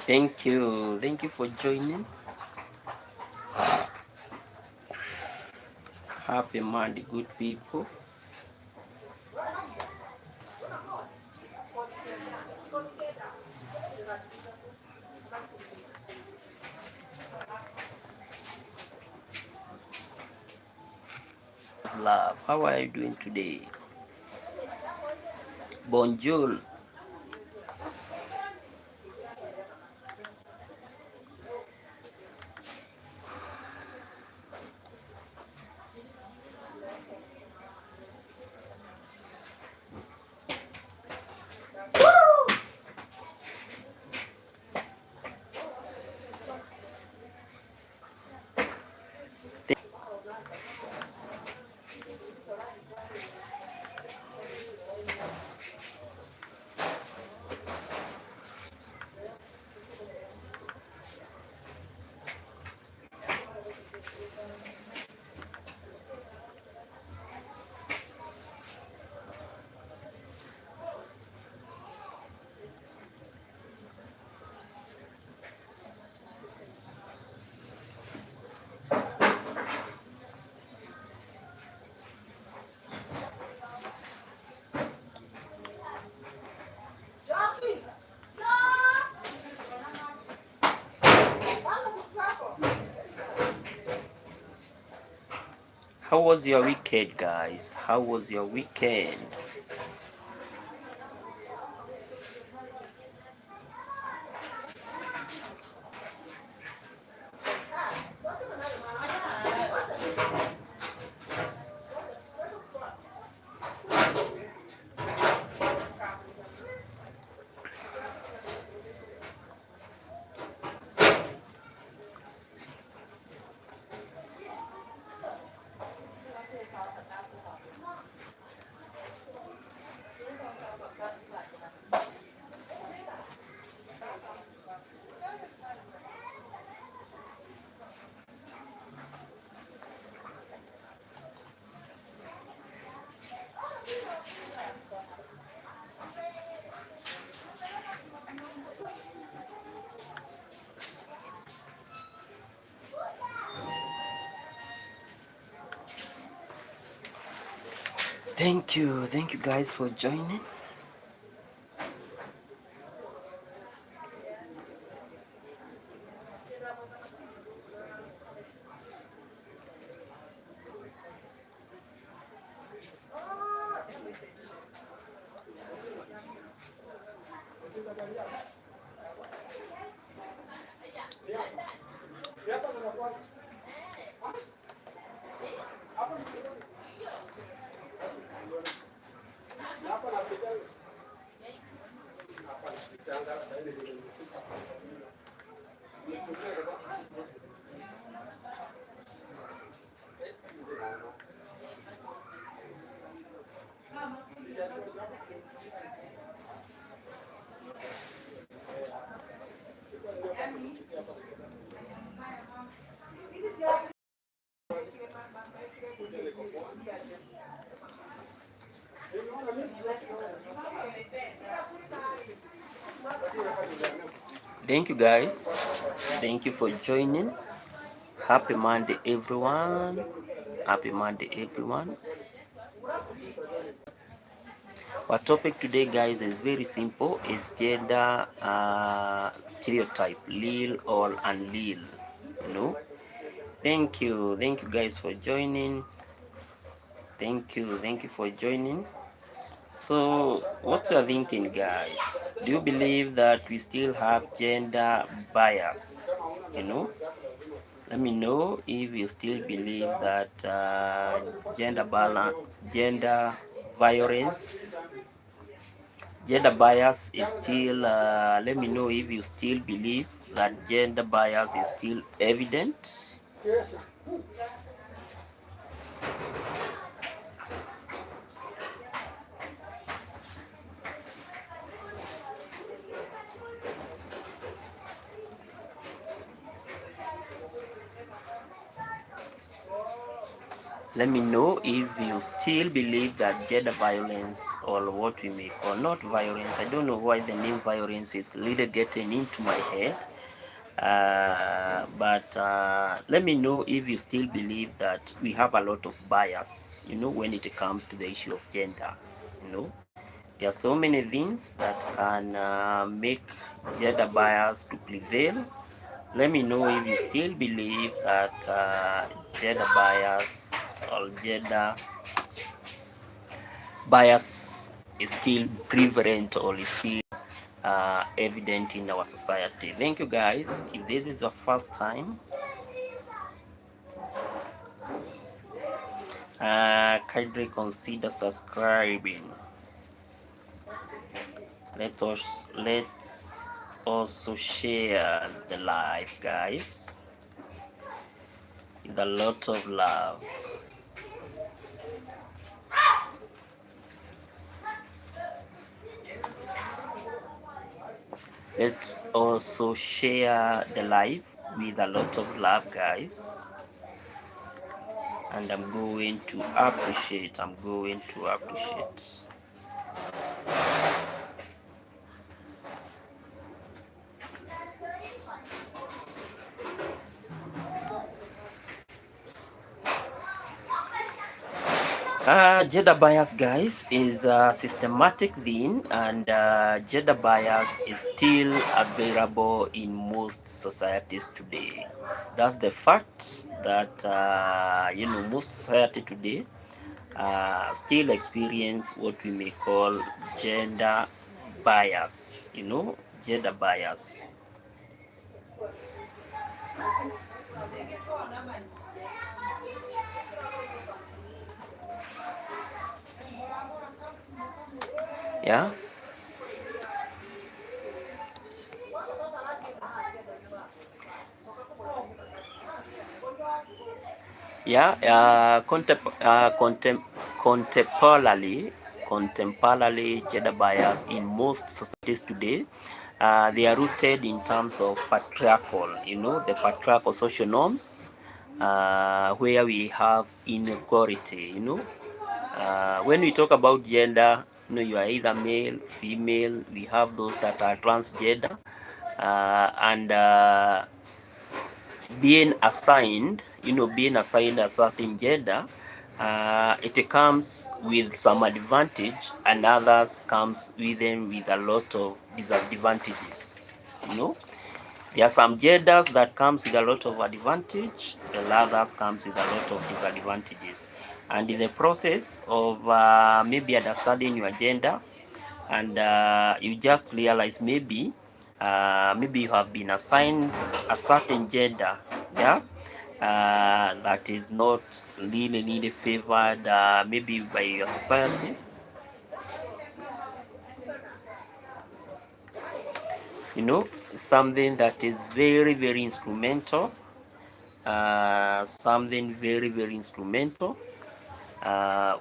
Thank you for joining. Happy Monday, good people. Love, how are you doing today? Bonjour. How was your weekend, guys? How was your weekend? Thank you guys for joining. Thank you guys. Thank you for joining. Happy Monday, everyone. Happy Monday, everyone. Our topic today, guys, is very simple. Is gender stereotype, real or unreal? You know. Thank you guys for joining. Thank you for joining. So, what you're thinking, guys? Do you believe that we still have gender bias? You know, let me know if you still believe that gender balance, gender violence, gender bias is still. Let me know if you still believe that gender bias is still evident. Let me know if you still believe that gender violence, or what we may call not violence. I don't know why the name violence is really getting into my head. But let me know if you still believe that we have a lot of bias, when it comes to the issue of gender. You know, there are so many things that can make gender bias to prevail. Let me know if you still believe that gender bias or gender bias is still prevalent or is still evident in our society. Thank you guys. If this is your first time, kindly consider subscribing. Let's also share the live, guys, with a lot of love. Let's also share the live with a lot of love, guys. And I'm going to appreciate. Gender bias, guys, is a systematic thing, and gender bias is still available in most societies today. That's the fact that most society today still experience what we may call gender bias. Gender bias. Yeah. Yeah, contemporarily, gender bias in most societies today, they are rooted in terms of patriarchal, the patriarchal social norms, where we have inequality, when we talk about gender, you are either male, female, we have those that are transgender, and being assigned a certain gender, it comes with some advantage, and others comes with them with a lot of disadvantages. There are some genders that comes with a lot of advantage, and others comes with a lot of disadvantages. And in the process of maybe understanding your gender, and you just realize maybe you have been assigned a certain gender, yeah, that is not really favored maybe by your society. Something that is very instrumental,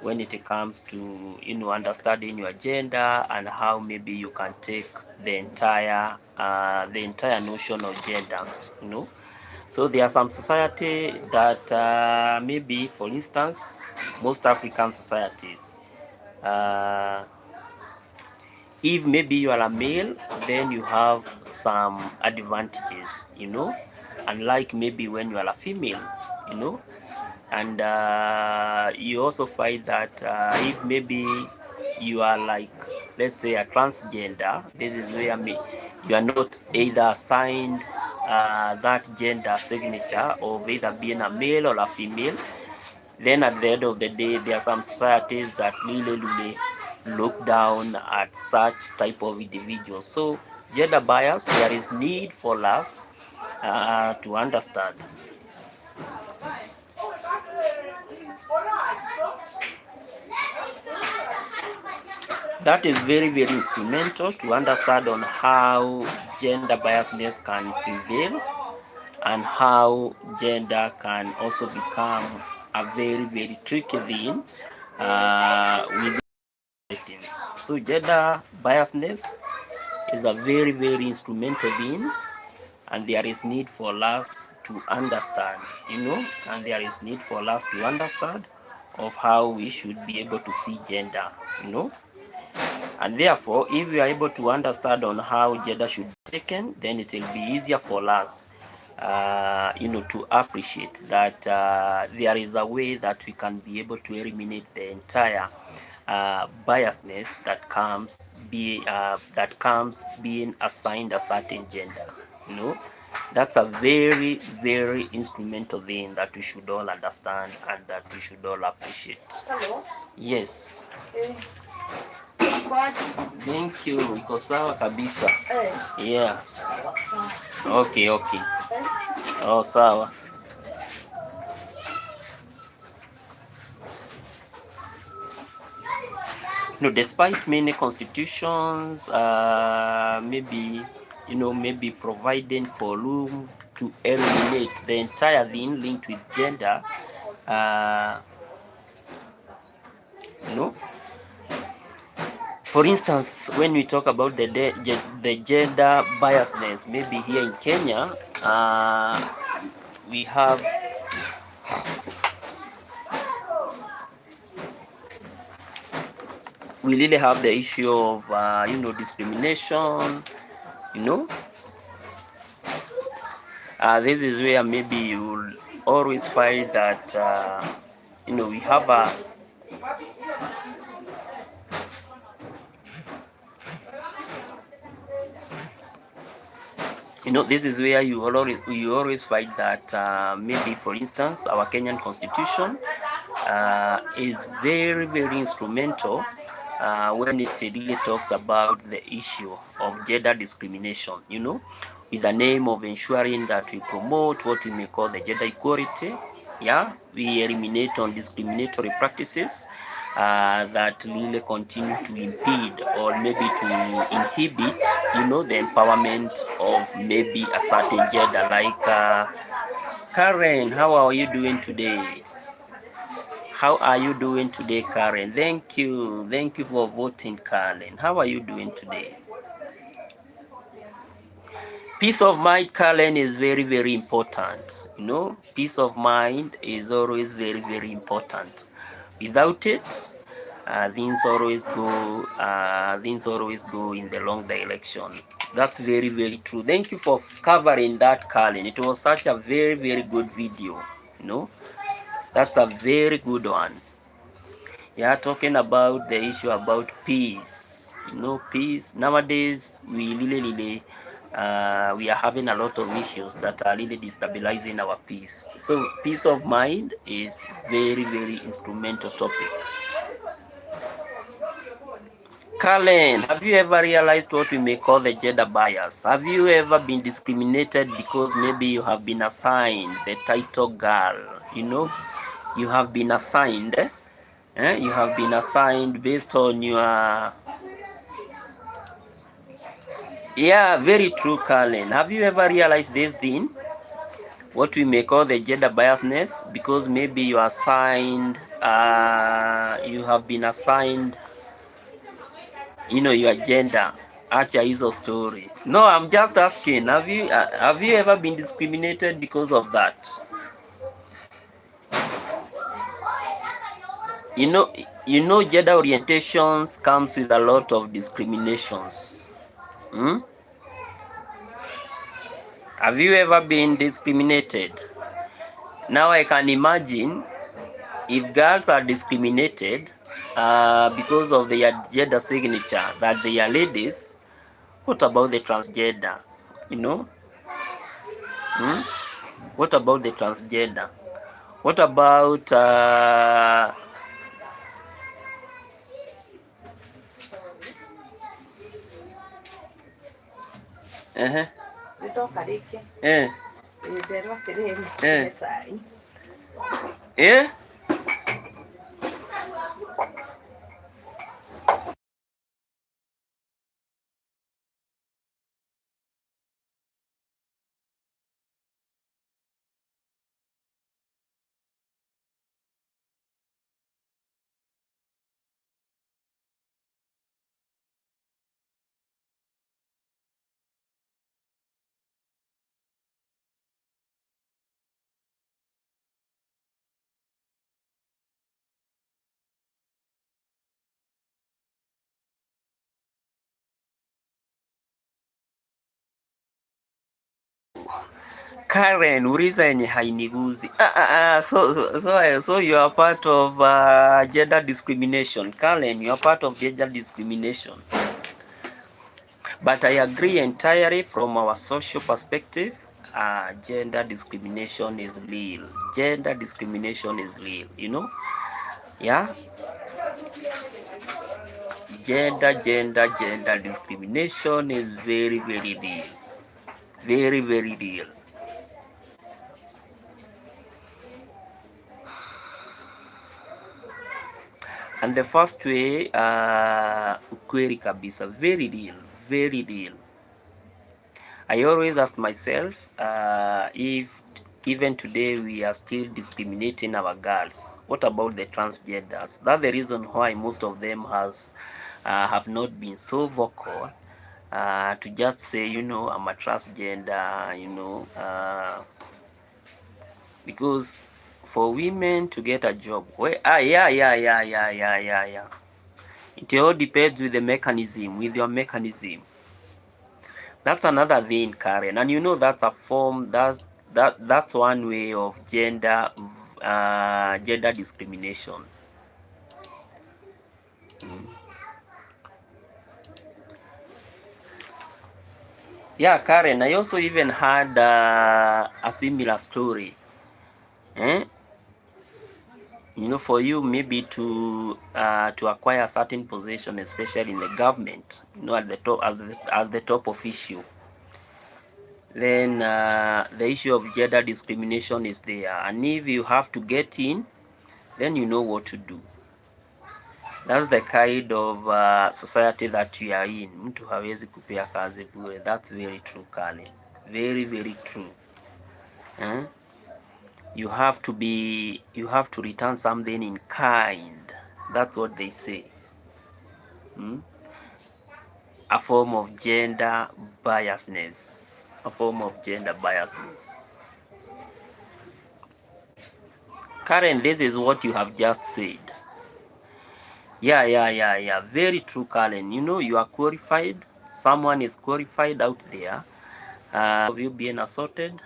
when it comes to understanding your gender, and how maybe you can take the entire notion of gender. So there are some society that maybe, for instance, most African societies, if maybe you are a male, then you have some advantages, unlike maybe when you are a female, and you also find that if maybe you are, like, let's say, a transgender, this is where you are not either assigned that gender signature of either being a male or a female. Then at the end of the day, there are some societies that really look down at such type of individuals. So gender bias, there is need for us to understand. That is very instrumental to understand on how gender biasness can prevail, and how gender can also become a very tricky thing with things. So gender biasness is a very instrumental thing, and there is need for us to understand, of how we should be able to see gender, and therefore if we are able to understand on how gender should be taken, then it will be easier for us to appreciate that there is a way that we can be able to eliminate the entire biasness that comes being assigned a certain gender. That's a very, very instrumental thing that we should all understand and that we should all appreciate. Hello. Yes. Thank you. Iko sawa kabisa. Yeah. Okay. Oh, sawa. Despite many constitutions, maybe providing for room to eliminate the entire thing linked with gender, for instance, when we talk about the gender biasness, maybe here in Kenya, we really have the issue of discrimination. This is where maybe you'll always find that we have a this is where you always find that maybe, for instance, our Kenyan constitution is very, very instrumental when it really talks about the issue of gender discrimination, with the name of ensuring that we promote what we may call the gender equality. We eliminate on discriminatory practices that really continue to impede or maybe to inhibit, the empowerment of maybe a certain gender. Like Karen, how are you doing today? How are you doing today, Karen? Thank you for voting, Karen. How are you doing today? Peace of mind, Karen, is very, very important. Peace of mind is always very, very important. Without it, things always go in the wrong direction. That's very, very true. Thank you for covering that, Karen. It was such a very, very good video. That's a very good one. Talking about the issue about peace. Peace. Nowadays, we really we are having a lot of issues that are really destabilizing our peace. So peace of mind is very, very instrumental topic. Carlen, have you ever realized what we may call the gender bias? Have you ever been discriminated because maybe you have been assigned the title girl? You have been assigned. You have been assigned based on your... Yeah, very true, Carlen. Have you ever realized this thing? What we may call the gender biasness, because maybe you are assigned, you have been assigned, your gender. Acha hizo story. No, I'm just asking, have you ever been discriminated because of that? Gender orientations comes with a lot of discriminations. Have you ever been discriminated? Now I can imagine if girls are discriminated because of their gender signature, that they are ladies, what about the transgender? What about the transgender? What about eh? Karen, uliza yenye hainiguzi. So you are part of gender discrimination. Karen, you are part of gender discrimination. But I agree entirely from our social perspective. Gender discrimination is real. Gender discrimination is real, you know? Yeah? Gender discrimination is very, very real. Very, very real. And the first way, ukweli kabisa, very real, very real. I always ask myself, if even today we are still discriminating our girls, what about the transgenders? That's the reason why most of them have not been so vocal to just say, you know, I'm a transgender, you know, because for women to get a job, yeah. It all depends with the mechanism, with your mechanism. That's another thing, Karen, and you know that's a form, that's one way of gender discrimination. Yeah, Karen, I also even had a similar story. You know, for you maybe to acquire a certain position, especially in the government, you know, at the top, as the top official, then the issue of gender discrimination is there, and if you have to get in, then you know what to do. That's the kind of society that we are in. Mtu hawezi kupea kazi bure. That's very true, Kale. Very, very true. You have to return something in kind. That's what they say. A form of gender biasness. A form of gender biasness. Karen, this is what you have just said. Yeah. Very true, Karen. You know, you are qualified. Someone is qualified out there. Of you being assaulted,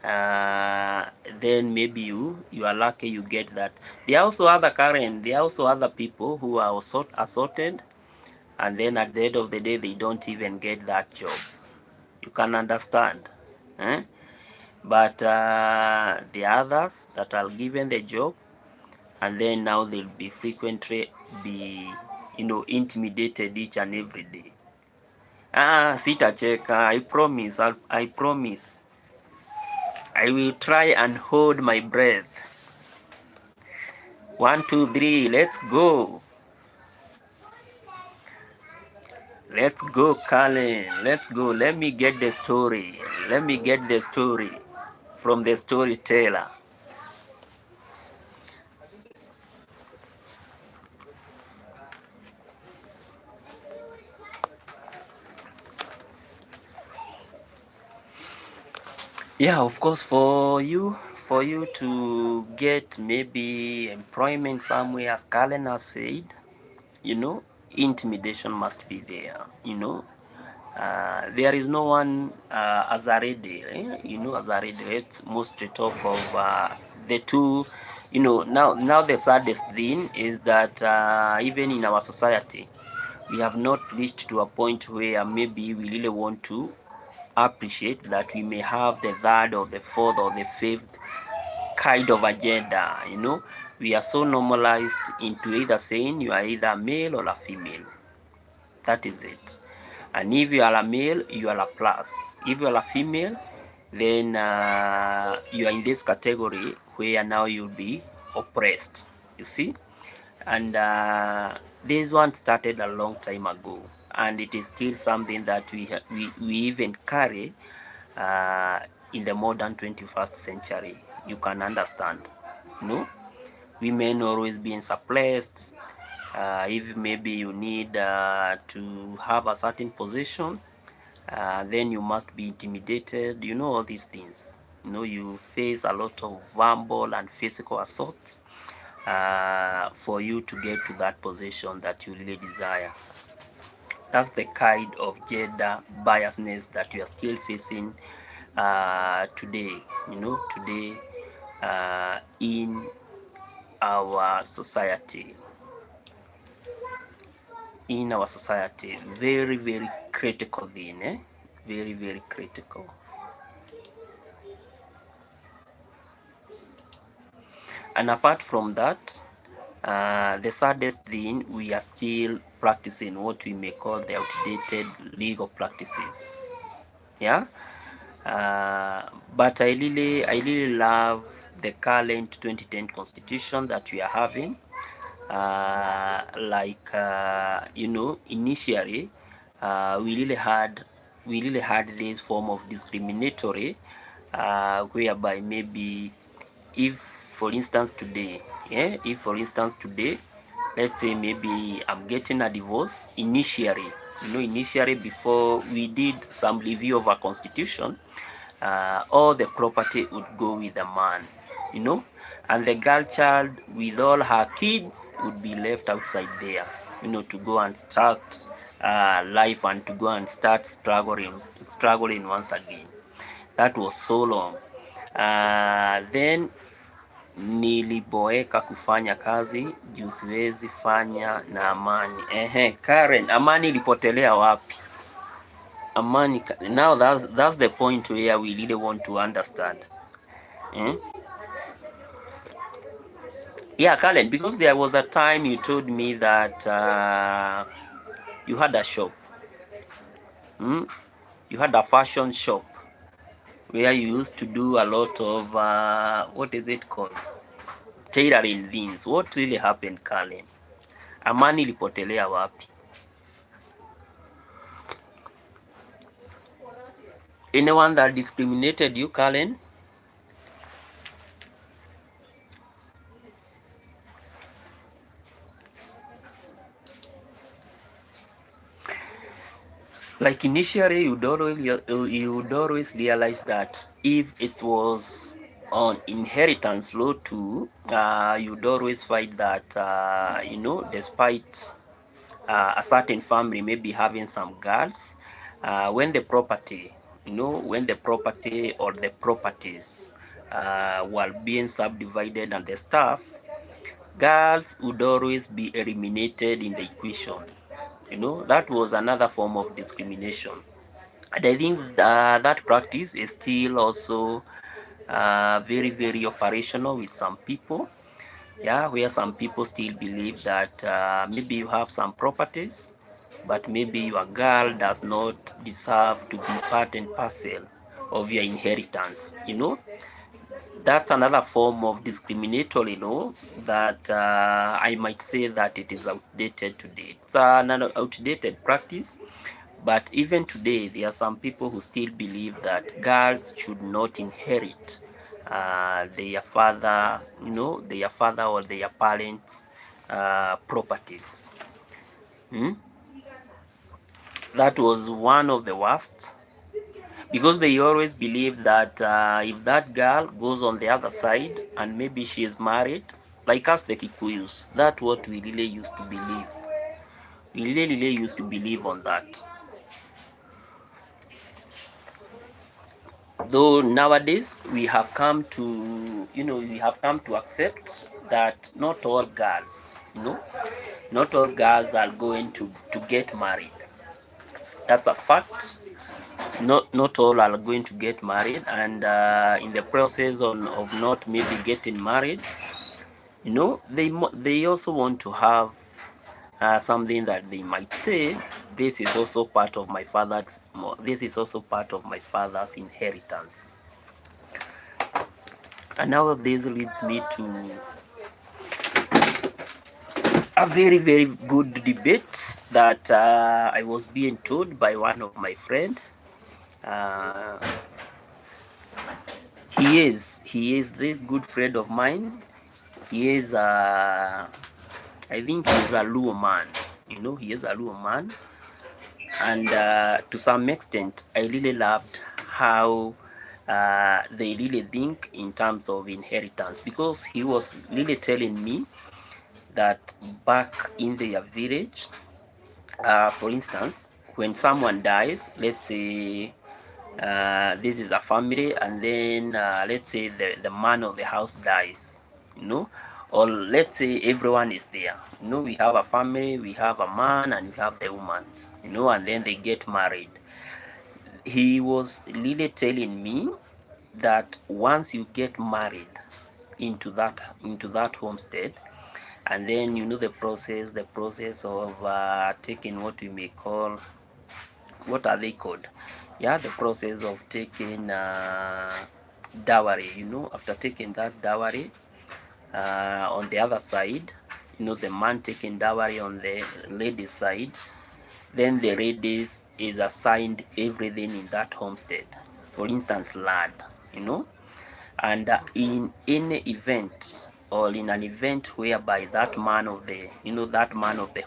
then maybe you are lucky you get that. There are also other Karen. There are also other people who are also assaulted, and then at the end of the day, they don't even get that job. You can understand, But the others that are given the job, and then now they'll be frequently be, you know, intimidated each and every day. Sitacheka, I promise. I will try and hold my breath. 1, 2, 3, let's go. Let's go, Colin. Let's go. Let me get the story. Let me get the story from the storyteller. Yeah, of course, for you to get maybe employment somewhere, as Colin has said, you know, intimidation must be there, you know. There is no one as a ready, you know, as a ready. Let's mostly talk of the two, you know. Now the saddest thing is that even in our society, we have not reached to a point where maybe we really want to appreciate that we may have the third or the fourth or the fifth kind of agenda, you know. We are so normalized into either saying you are either a male or a female. That is it. And if you are a male, you are a plus. If you are a female, then you are in this category where now you'll be oppressed, you see. And this one started a long time ago, and it is still something that we even carry in the modern 21st century. You can understand, you know, women always being suppressed. If maybe you need to have a certain position, then you must be intimidated. You know, all these things. You know, you face a lot of verbal and physical assaults for you to get to that position that you really desire. That's the kind of gender biasness that we are still facing today, today in our society. Very, very critical thing, very, very critical. And apart from that, the saddest thing, we are still practicing what we may call the outdated legal practices. Yeah. But I really love the current 2010 constitution that we are having. Initially, we really had this form of discriminatory, whereby maybe if for instance today, let's say maybe I'm getting a divorce initially, before we did some review of our constitution, all the property would go with the man, and the girl child with all her kids would be left outside there, to go and start life and to go and start struggling once again. That was so long. Then niliboeka kufanya kazi juu siwezi fanya na amani. Karen, amani ilipotelea wapi? Amani, now that's the point where we really want to understand. Yeah, Karen, because there was a time you told me that you had a shop. You had a fashion shop where you used to do a lot of what is it called, tailoring things. What really happened, Karen? Amani ilipotelea wapi? Anyone that discriminated you, Karen? Like initially, you would always realize that if it was on inheritance law too, you'd always find that despite a certain family maybe having some girls, when the property or the properties were being subdivided and the stuff, girls would always be eliminated in the equation. That was another form of discrimination. And I think that practice is still also very, very operational with some people. Yeah, where some people still believe that maybe you have some properties, but maybe your girl does not deserve to be part and parcel of your inheritance. That's another form of discriminatory law that I might say that it is outdated today. It's an outdated practice, but even today there are some people who still believe that girls should not inherit their father or their parents' properties. That was one of the worst, because they always believe that if that girl goes on the other side and maybe she is married, like us the Kikuyus, that's what we really used to believe. We really used to believe on that. Though nowadays we have come to accept that not all girls, are going to get married. That's a fact. Not all are going to get married, and in the process of not maybe getting married, they also want to have something that they might say, this is also part of my father's inheritance. And now this leads me to a very, very good debate that I was being told by one of my friends. He is this good friend of mine. He is I think he's a Luo man. He is a Luo man, and to some extent I really loved how they really think in terms of inheritance, because he was really telling me that back in their village, for instance, when someone dies, let's say This is a family, and then let's say the man of the house dies, you know, or let's say everyone is there. We have a family, we have a man, and we have the woman, and then they get married. He was really telling me that once you get married into that homestead, and then the process of taking what we may call, what are they called? Yeah, the process of taking dowry. After taking that dowry, on the other side, the man taking dowry on the lady's side, then the ladies is assigned everything in that homestead. For instance, land, you know, and in any event, or in an event whereby that man of the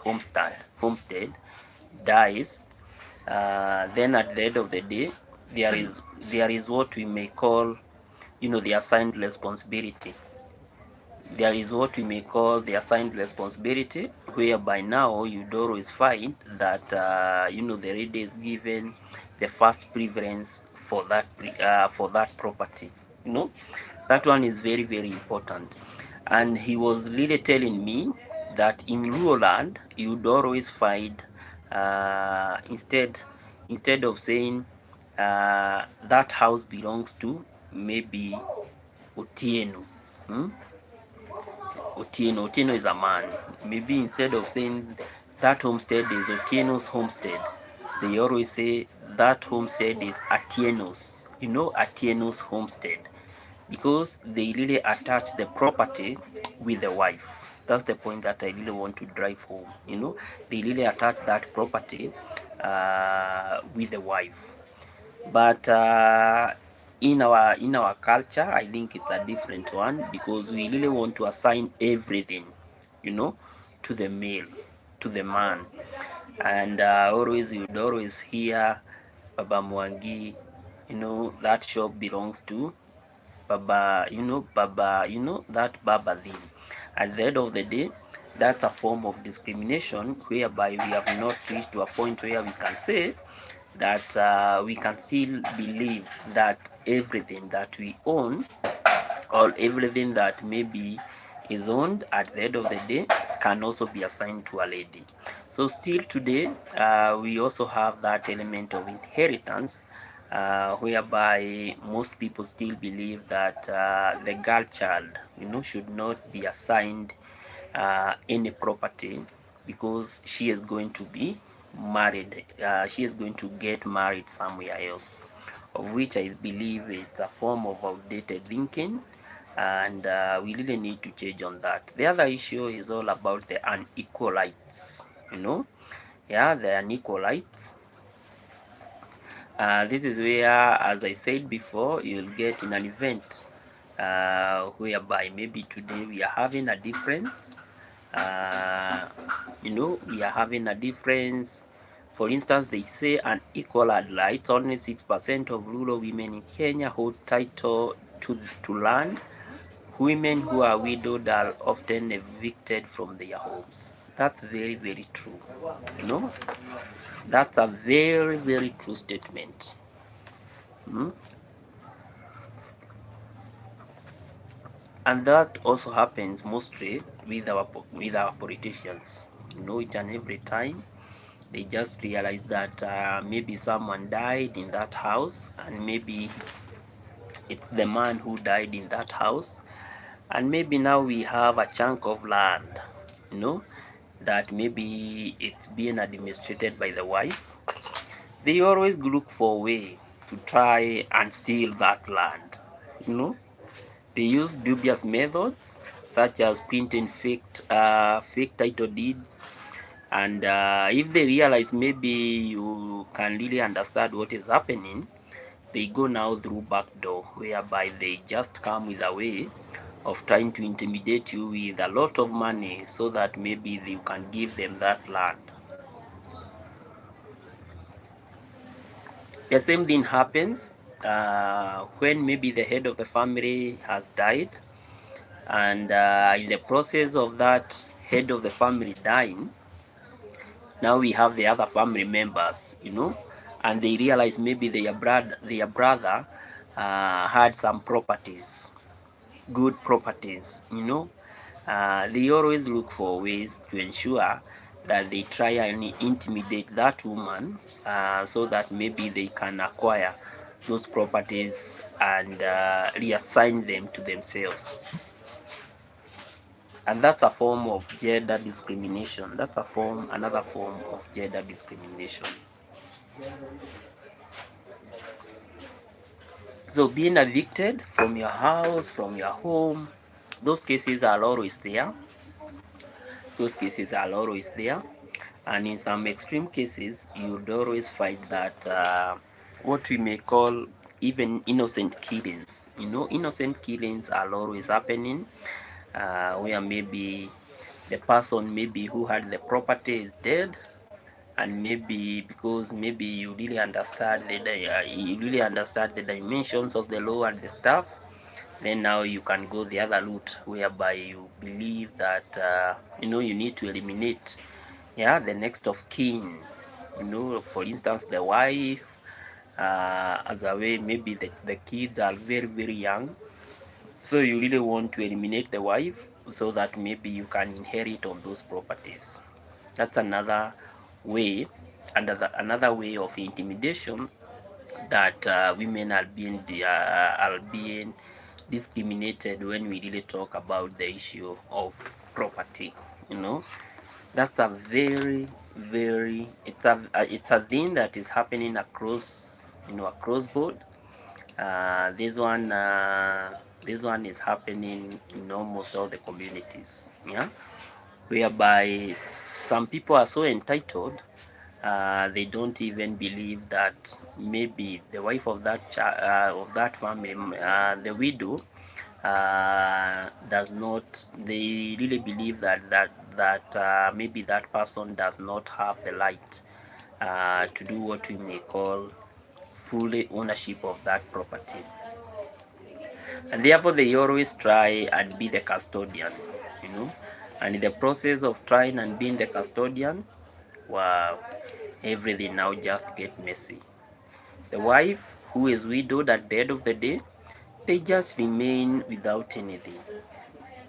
homestead dies, then at the end of the day, there is what we may call, the assigned responsibility. There is what we may call the assigned responsibility, whereby now you'd always find that the lady is given the first preference for that property. That one is very, very important. And he was really telling me that in rural land you'd always find, instead of saying that house belongs to maybe Otieno. Otieno is a man. Maybe instead of saying that homestead is Otieno's homestead, they always say that homestead is Atieno's homestead, because they really attach the property with the wife. That's the point that I really want to drive home. They really attach that property with the wife. But in our culture, I think it's a different one, because we really want to assign everything, to the male, to the man. And always you'd always hear Baba Mwangi, that shop belongs to Baba, that Baba thing. At the end of the day, that's a form of discrimination, whereby we have not reached to a point where we can say that we can still believe that everything that we own, or everything that maybe is owned at the end of the day, can also be assigned to a lady. So still today, we also have that element of inheritance, whereby most people still believe that the girl child, should not be assigned any property, because she is going to be married. She is going to get married somewhere else, of which I believe it's a form of outdated thinking, and we really need to change on that. The other issue is all about the unequal rights. Yeah, the unequal rights. This is where, as I said before, you'll get in an event whereby maybe today we are having a difference. We are having a difference. For instance, they say an equal rights. Only 6% of rural women in Kenya hold title to land. Women who are widowed are often evicted from their homes. That's very, very true. That's a very, very true statement. And that also happens mostly with our politicians. Each and every time they just realize that maybe someone died in that house, and maybe it's the man who died in that house, and maybe now we have a chunk of land, that maybe it's being administrated by the wife. They always look for a way to try and steal that land. They use dubious methods, such as printing fake title deeds, and if they realize maybe you can really understand what is happening, they go now through backdoor, whereby they just come with a way of trying to intimidate you with a lot of money, so that maybe you can give them that land. The same thing happens when maybe the head of the family has died, and in the process of that head of the family dying, now we have the other family members, and they realize maybe their brother had some properties, good properties, they always look for ways to ensure that they try and intimidate that woman, so that maybe they can acquire those properties and reassign them to themselves. And that's a form of gender discrimination. That's another form of gender discrimination. So being evicted from your house, from your home, those cases are always there. Those cases are always there. And in some extreme cases, you would always find that what we may call even innocent killings. Innocent killings are always happening, where maybe the person maybe who had the property is dead, and maybe because maybe you really understand the dimensions of the law and the stuff, then now you can go the other route whereby you believe that you need to eliminate the next of kin, for instance the wife, as a way maybe the kids are very very young, so you really want to eliminate the wife so that maybe you can inherit on those properties. That's another way, another way of intimidation that women are being discriminated when we really talk about the issue of property. That's a very very it's a thing that is happening across board. This one is happening in almost all the communities, whereby some people are so entitled, they don't even believe that maybe the wife of that family, the widow, does not. They really believe that maybe that person does not have the right to do what we may call fully ownership of that property, and therefore they always try and be the custodian, and in the process of trying and being the custodian, wow, everything now just get messy. The wife who is widowed at the end of the day, they just remain without anything,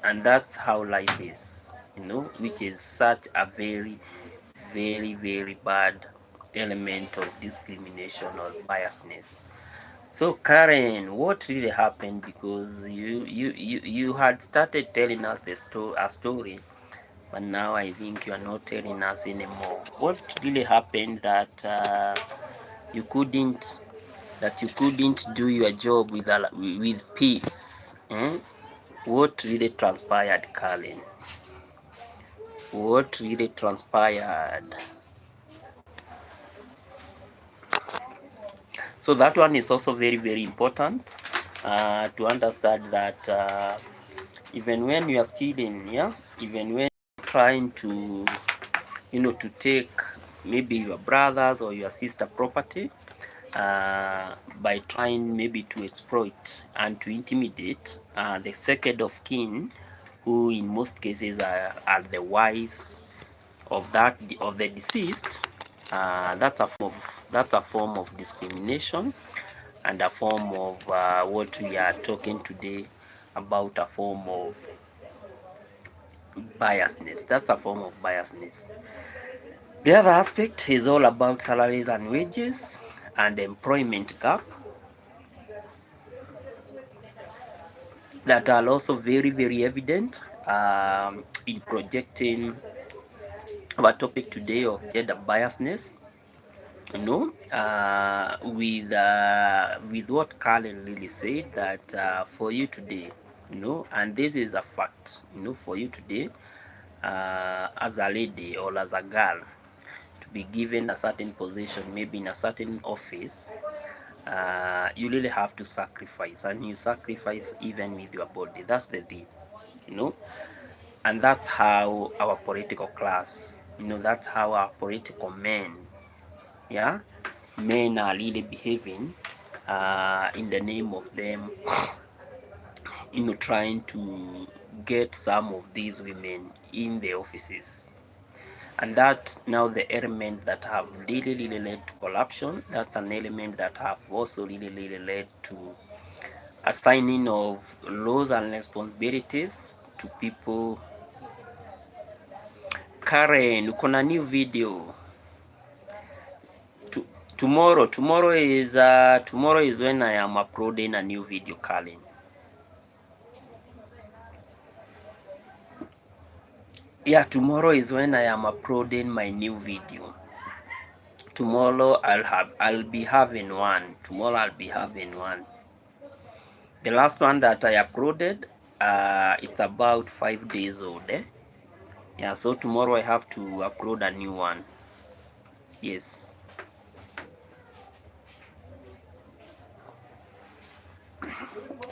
and that's how life is, which is such a very very very bad element of discrimination or biasness. So Karen, what really happened? Because you had started telling us a story, but now I think you are not telling us anymore. What really happened you couldn't that you couldn't do your job with peace? What really transpired, Karen? What really transpired? So that one is also very very important, to understand that even when you are stealing, even when trying to take maybe your brother's or your sister property, by trying maybe to exploit and to intimidate the second of kin, who in most cases are the wives of the deceased. That's a form of discrimination, and a form of what we are talking today about, a form of biasness. That's a form of biasness. The other aspect is all about salaries and wages and employment gap that are also very very evident in projecting our topic today of gender biasness. With what Carlin really said, that for you today, and this is a fact, for you today, as a lady or as a girl, to be given a certain position, maybe in a certain office, you really have to sacrifice, and you sacrifice even with your body. That's the thing, you know, and that's how our political class, that's how our political men, men are really behaving in the name of them, trying to get some of these women in the offices. and that now the element that have really led to corruption. That's an element that have also really led to assigning of laws and responsibilities to people. Karen, uko na new video tomorrow. Tomorrow is when I am uploading a new video, Karen. Yeah, tomorrow is when I am uploading my new video. Tomorrow I'll be having one. Tomorrow I'll be having one. The last one that I uploaded, it's about 5 days old. Yeah, so tomorrow I have to upload a new one. Yes.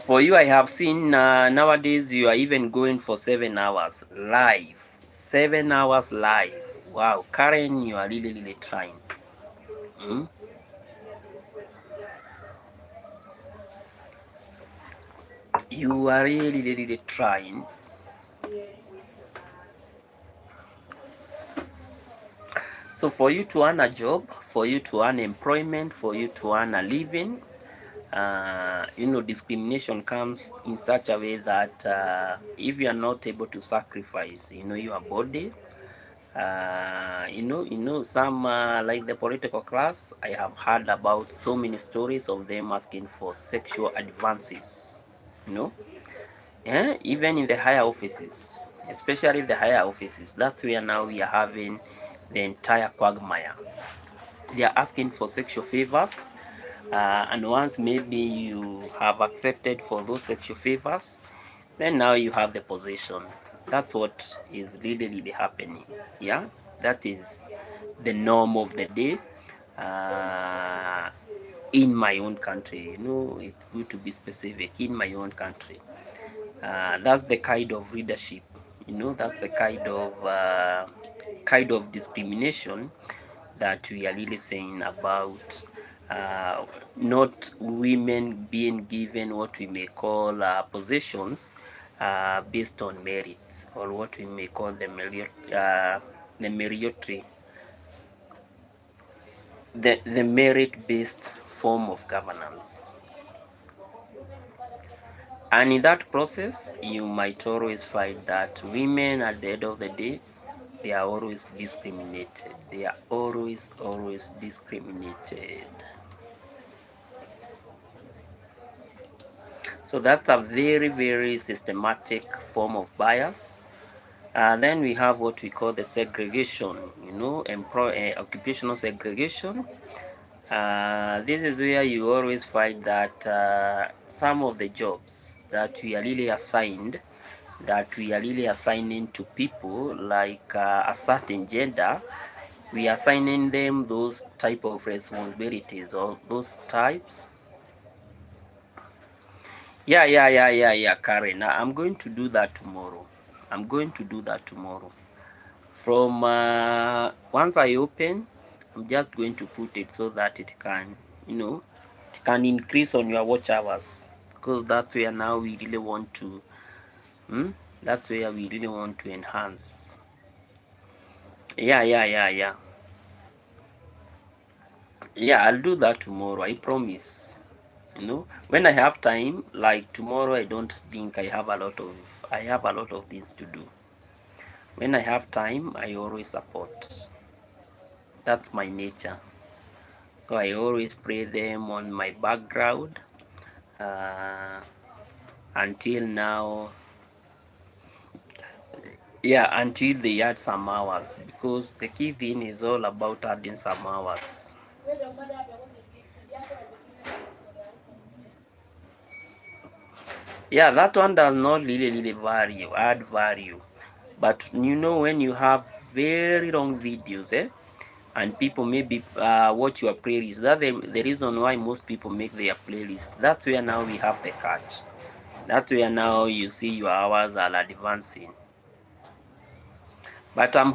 For you, I have seen nowadays you are even going for 7 hours live. 7 hours live. Wow, Karen, you are really trying. You are really trying. So for you to earn a job, for you to earn employment, for you to earn a living, discrimination comes in such a way that if you are not able to sacrifice, your body, some like the political class, I have heard about so many stories of them asking for sexual advances, even in the higher offices, especially the higher offices. That's where now we are having the entire quagmire. They are asking for sexual favors, and once maybe you have accepted for those sexual favors, then now you have the position. That's what is really happening. Yeah, that is the norm of the day in my own country. It's good to be specific. In my own country, that's the kind of leadership. That's the kind of discrimination that we are really saying about. Not women being given what we may call positions based on merits, or what we may call the merit-based form of governance. And in that process, you might always find that women, at the end of the day, they are always discriminated. They are always discriminated. So that's a very systematic form of bias. Then we have what we call the segregation, occupational segregation. This is where you always find that some of the jobs that we are really assigned, that we are really assigning to people like a certain gender, we are assigning them those type of responsibilities, or those types. Yeah, Karen. I'm going to do that tomorrow. From once I open, I'm just going to put it so that it can, it can increase on your watch hours, because that's where now we really want to, that's where we really want to enhance. Yeah, I'll do that tomorrow, I promise. When I have time, like tomorrow, I don't think I have a lot of things to do. When I have time, I always support. That's my nature. So I always play them on my background until now. Yeah, until they add some hours, because the key thing is all about adding some hours. Yeah, that one does not really add value. But when you have very long videos, and people maybe watch your playlist, that's the reason why most people make their playlist. That's where now we have the catch. That's where now you see your hours are advancing. But I'm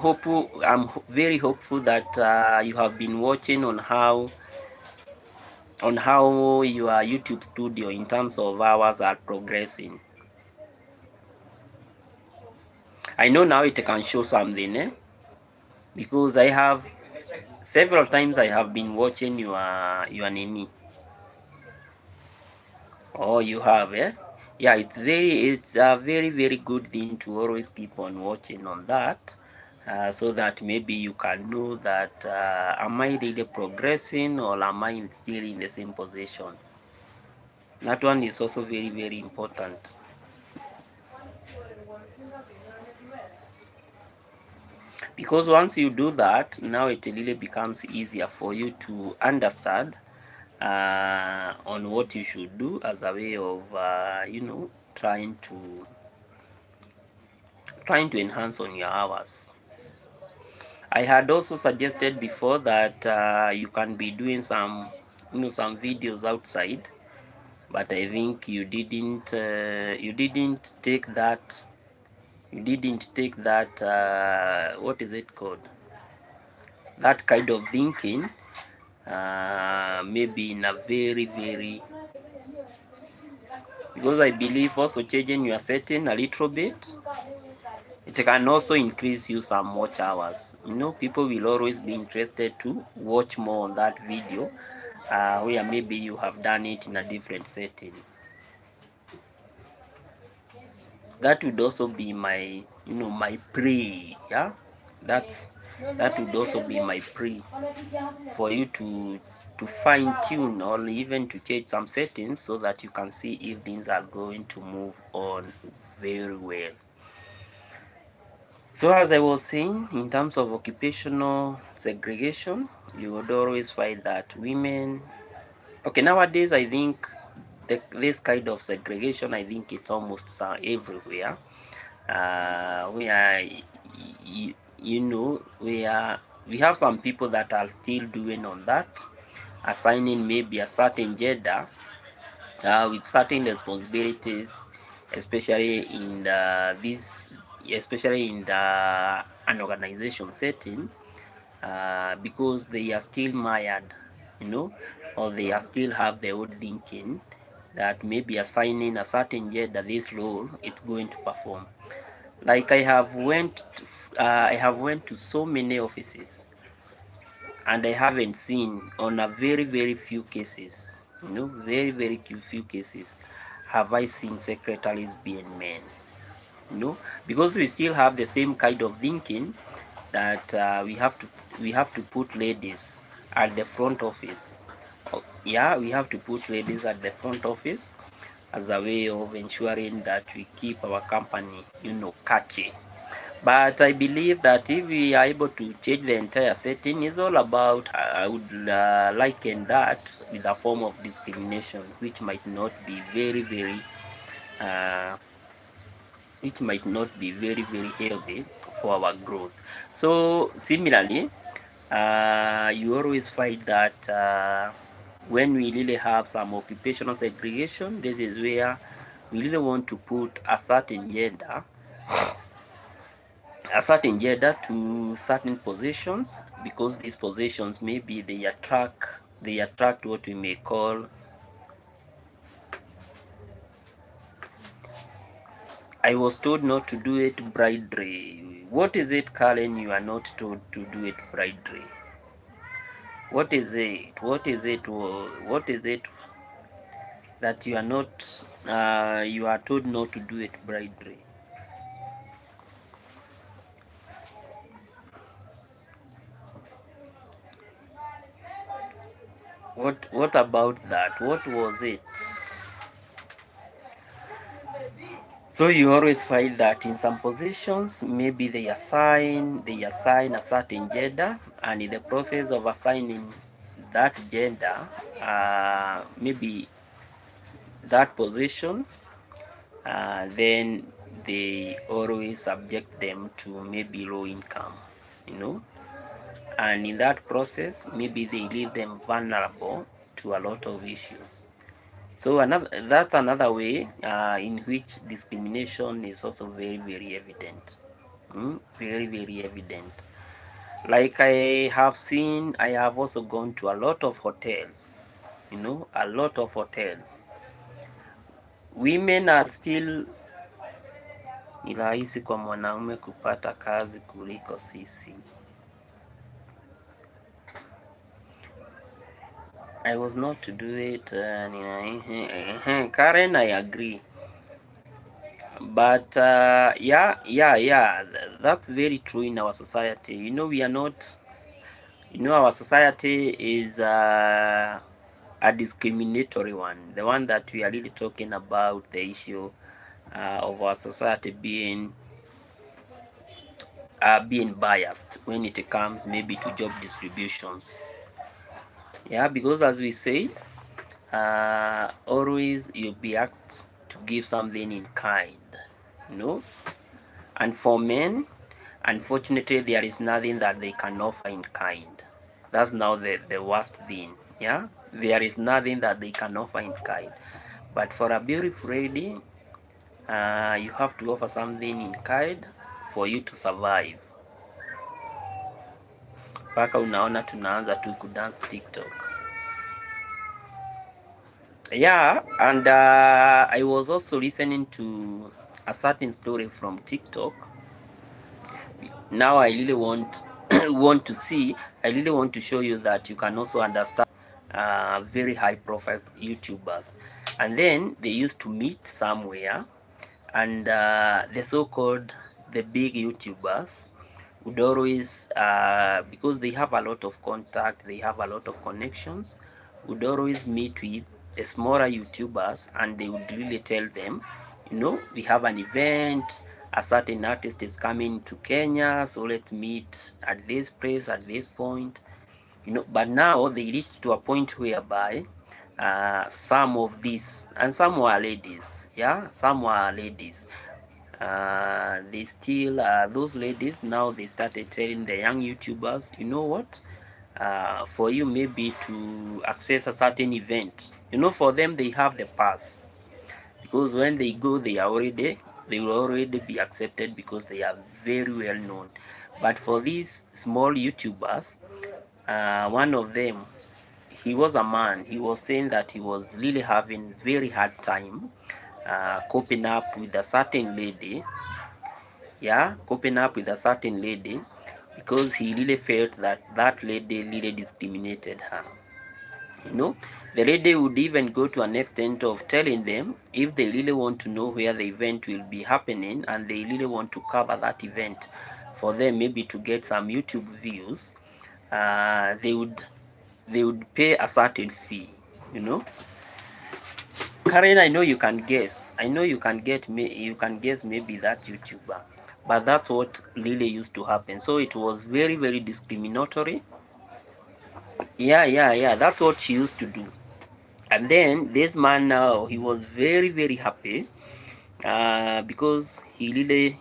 very hopeful that you have been watching on how your YouTube studio in terms of hours are progressing. I know now it can show something, because I have several times I have been watching your nini. Oh, you have, eh? Yeah, it's a very good thing to always keep on watching on that, so that maybe you can know that am I really progressing or am I still in the same position? That one is also very important. Because once you do that, now it really becomes easier for you to understand on what you should do as a way of trying to enhance on your hours. I had also suggested before that you can be doing some videos outside, but I think you didn't take that what is it called, that kind of thinking, maybe in a very, because I believe also changing your setting a little bit, it can also increase you some watch hours. People will always be interested to watch more on that video, where maybe you have done it in a different setting. That would also be my plea. Yeah, that would also be my plea for you to fine tune or even to change some settings so that you can see if things are going to move on very well. So as I was saying, in terms of occupational segregation, you would always find that women, okay, nowadays I think this kind of segregation, I think it's almost everywhere. Where we have some people that are still doing on that, assigning maybe a certain gender with certain responsibilities, especially in an organization setting, because they are still mired, you know, or they are still have the old thinking that maybe assigning a certain gender this role it's going to perform. Like I have went to so many offices, and I haven't seen, on a very few cases, very few cases, have I seen secretaries being men. Because we still have the same kind of thinking that we have to put ladies at the front office. Yeah, we have to put ladies at the front office as a way of ensuring that we keep our company, catchy. But I believe that if we are able to change the entire setting, it's all about, I would liken that with a form of discrimination, which might not be uh, very healthy for our growth. So similarly, you always find that when we really have some occupational segregation, this is where we really want to put a certain gender to certain positions, because these positions maybe they attract what we may call, I was told not to do it bribery. What is it, Karen? You are not told to do it bribery. What is it? What is it? What is it that you are not? You are told not to do it bribery. What about that? What was it? So you always find that in some positions, maybe they assign a certain gender, and in the process of assigning that gender, maybe that position, then they always subject them to maybe low income, you know, and in that process, maybe they leave them vulnerable to a lot of issues. So that's another way in which discrimination is also very evident. Very evident. Like I have also gone to a lot of hotels, a lot of hotels. Women are still, ni rahisi kwa mwanaume kupata kazi kuliko sisi. I was not to do it. Karen, I agree. But yeah, that's very true in our society. We are not, our society is a discriminatory one. The one that we are really talking about, the issue of our society being biased when it comes maybe to job distributions. Yeah, because as we say, always you'll be asked to give something in kind, you know. And for men, unfortunately, there is nothing that they can offer in kind. That's now the worst thing. Yeah, there is nothing that they can offer in kind. But for a beautiful lady, you have to offer something in kind for you to survive. Mpaka unaona tunaanza tu kudance TikTok. Yeah, and I was also listening to a certain story from TikTok. Now I really want to see. I really want to show you that you can also understand very high profile YouTubers, and then they used to meet somewhere, and the so-called the big YouTubers would always, because they have a lot of contact, they have a lot of connections, would always meet with the smaller YouTubers, and they would really tell them, we have an event, a certain artist is coming to Kenya, so let's meet at this place at this point. But now they reached to a point whereby some of these, and some were ladies, they still, those ladies, now they started telling the young YouTubers, you know what, for you maybe to access a certain event, for them they have the pass, because when they go they will already be accepted because they are very well known. But for these small YouTubers, one of them, he was a man, he was saying that he was really having very hard time coping up with a certain lady, because he really felt that that lady really discriminated her. The lady would even go to an extent of telling them if they really want to know where the event will be happening and they really want to cover that event for them, maybe to get some YouTube views, they would pay a certain fee. Karen, I know you can guess. I know you can guess maybe that YouTuber. But that's what really used to happen. So it was very, very discriminatory. Yeah. That's what she used to do. And then this man now, he was very, very happy because he really,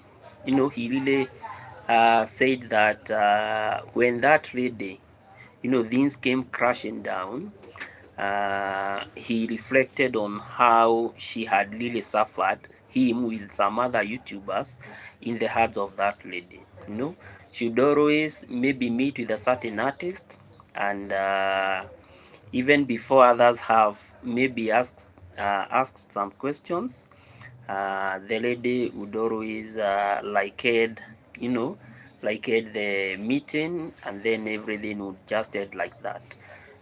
said that when that lady, things came crashing down, he reflected on how she had really suffered him with some other YouTubers in the hands of that lady. She'd always maybe meet with a certain artist, and even before others have maybe asked some questions, the lady would always liked the meeting, and then everything would just end like that.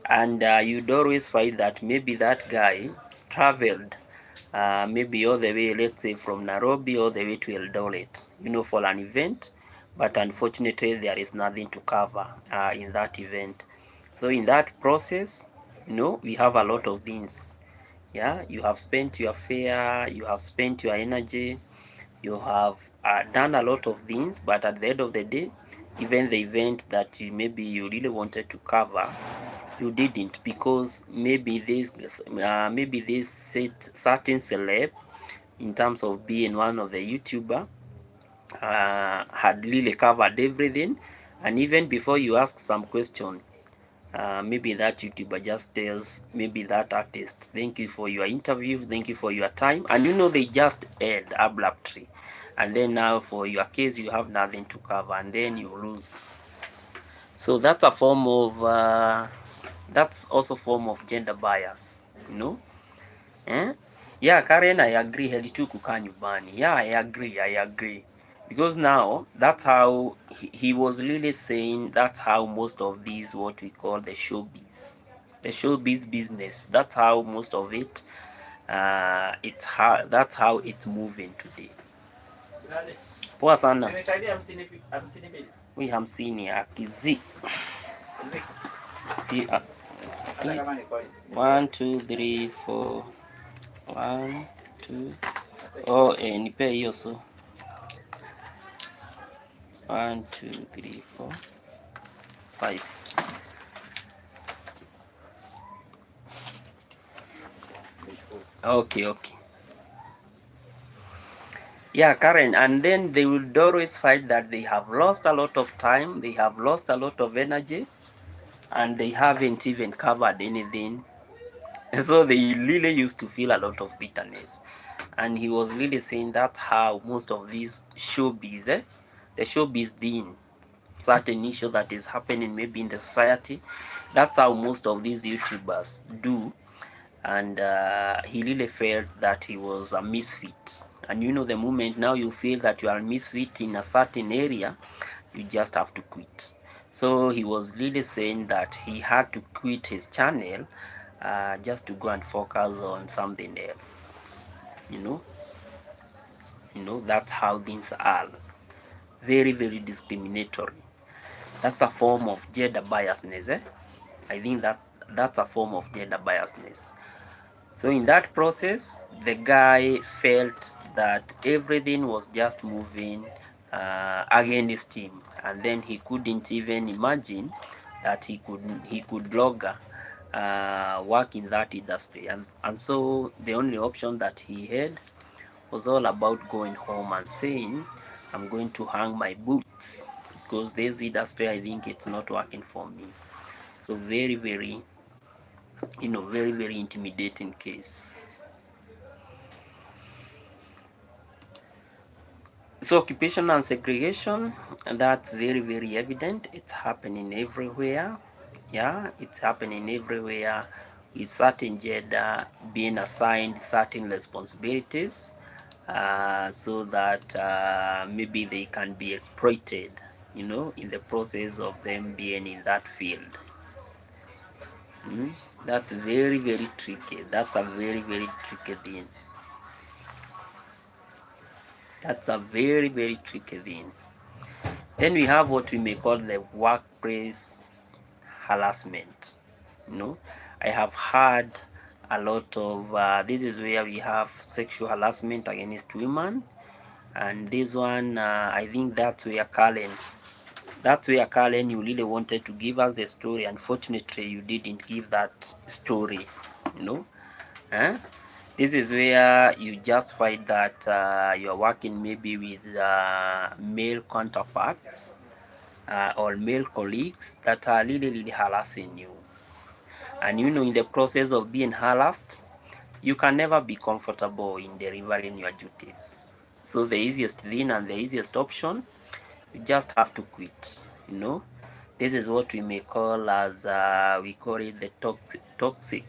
And you'd always find that maybe that guy traveled maybe all the way, let's say from Nairobi all the way to Eldoret, for an event, but unfortunately there is nothing to cover in that event. So in that process, we have a lot of things. Yeah, you have spent your fare, you have spent your energy, you have done a lot of things, but at the end of the day, even the event that maybe you really wanted to cover, you didn't, because maybe this certain celeb, in terms of being one of the YouTuber, had really covered everything, and even before you ask some question, maybe that YouTuber just tells maybe that artist, thank you for your interview, thank you for your time, and they just end abruptly, and then now for your case you have nothing to cover, and then you lose. So that's a form of that's also form of gender bias, Yeah, Karen, I agree, heri tu kukaa nyumbani. Yeah, I agree. Because now, that's how he was really saying, that's how most of these, what we call the showbiz, the showbiz business. That's how most of it, that's how it's moving today. Poa sana. Huyu hamsini akizi si 1 2 3 4 1 2 oh, nipe hiyo so 1 2 3 4 5. Okay. Yeah, Karen, and then they will always fight that they have lost a lot of time, they have lost a lot of energy, and they haven't even covered anything. So they really used to feel a lot of bitterness. And he was really saying that how most of these showbiz, the showbiz being certain issue that is happening maybe in the society, that's how most of these YouTubers do. And he really felt that he was a misfit. And you know, the moment now you feel that you are a misfit in a certain area, you just have to quit. So he was really saying that he had to quit his channel just to go and focus on something else. You know, that's how things are. Very, very discriminatory. That's a form of gender biasness. I think that's a form of gender biasness. So in that process, the guy felt that everything was just moving against him, and then he couldn't even imagine that he could longer work in that industry, and so the only option that he had was all about going home and saying, I'm going to hang my boots because this industry, I think it's not working for me. So very, very, very, very intimidating case. So occupational segregation, that's very, very evident. It's happening everywhere. Yeah, it's happening everywhere, with certain gender being assigned certain responsibilities so that maybe they can be exploited, in the process of them being in that field. That's very, very tricky. That's a very, very tricky thing. That's a very, very tricky thing. Then we have what we may call the workplace harassment. I have heard a lot of this is where we have sexual harassment against women, and this one I think that's where Karen, you really wanted to give us the story. Unfortunately, you didn't give that story. This is where you just find that you're working maybe with male counterparts or male colleagues that are really, really harassing you. And in the process of being harassed, you can never be comfortable in delivering your duties. So the easiest thing and the easiest option, you just have to quit. This is what we may call as we call it the toxic